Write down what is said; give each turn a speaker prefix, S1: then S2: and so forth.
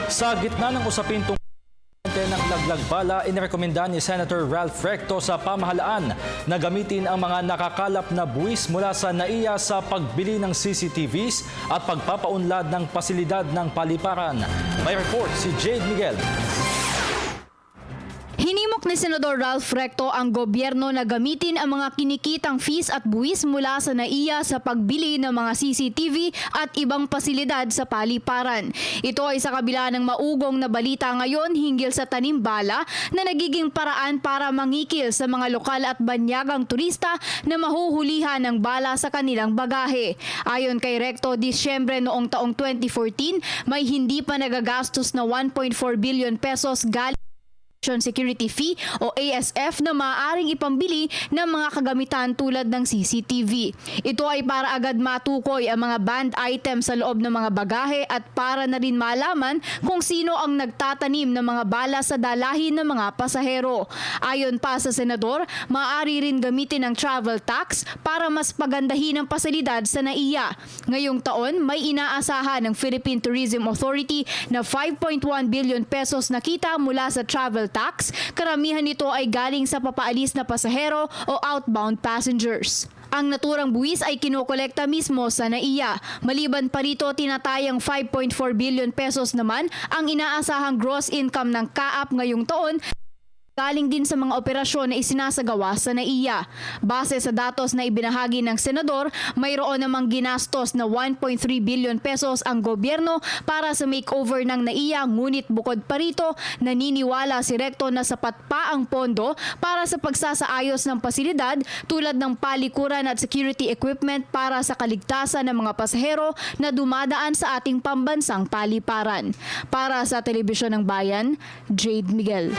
S1: Sa gitna ng usapin tungkol ng laglag bala, inirekomenda ni Senator Ralph Recto sa pamahalaan na gamitin ang mga nakakalap na buwis mula sa NAIA sa pagbili ng CCTVs at pagpapaunlad ng pasilidad ng paliparan. May report si Jade Miguel.
S2: Hinimok ni Senador Ralph Recto ang gobyerno na gamitin ang mga kinikitang fees at buwis mula sa NAIA sa pagbili ng mga CCTV at ibang pasilidad sa paliparan. Ito ay sa kabila ng maugong na balita ngayon hinggil sa tanim bala na nagiging paraan para mangikil sa mga lokal at banyagang turista na mahuhulihan ng bala sa kanilang bagahe. Ayon kay Recto, Disyembre noong taong 2014, may hindi pa nagagastos na 1.4 billion pesos galing security fee o ASF na maaaring ipambili ng mga kagamitan tulad ng CCTV. Ito ay para agad matukoy ang mga banned items sa loob ng mga bagahe at para na rin malaman kung sino ang nagtatanim ng mga bala sa dalahin ng mga pasahero. Ayon pa sa senador, maaari rin gamitin ang travel tax para mas pagandahin ang pasilidad sa NAIA. Ngayong taon, may inaasahan ng Philippine Tourism Authority na 5.1 billion pesos na kita mula sa travel tax. Karamihan nito ay galing sa papaalis na pasahero o outbound passengers. Ang naturang buwis ay kinokolekta mismo sa NAIA. Maliban pa rito, tinatayang 5.4 billion pesos naman ang inaasahang gross income ng CAAP ngayong taon, galing din sa mga operasyon na isinasagawa sa NAIA. Base sa datos na ibinahagi ng senador, mayroon namang ginastos na 1.3 billion pesos ang gobyerno para sa makeover ng NAIA, ngunit bukod pa rito, naniniwala si Recto na sapat pa ang pondo para sa pagsasaayos ng pasilidad tulad ng palikuran at security equipment para sa kaligtasan ng mga pasahero na dumadaan sa ating pambansang paliparan. Para sa Telebisyon ng Bayan, Jade Miguel.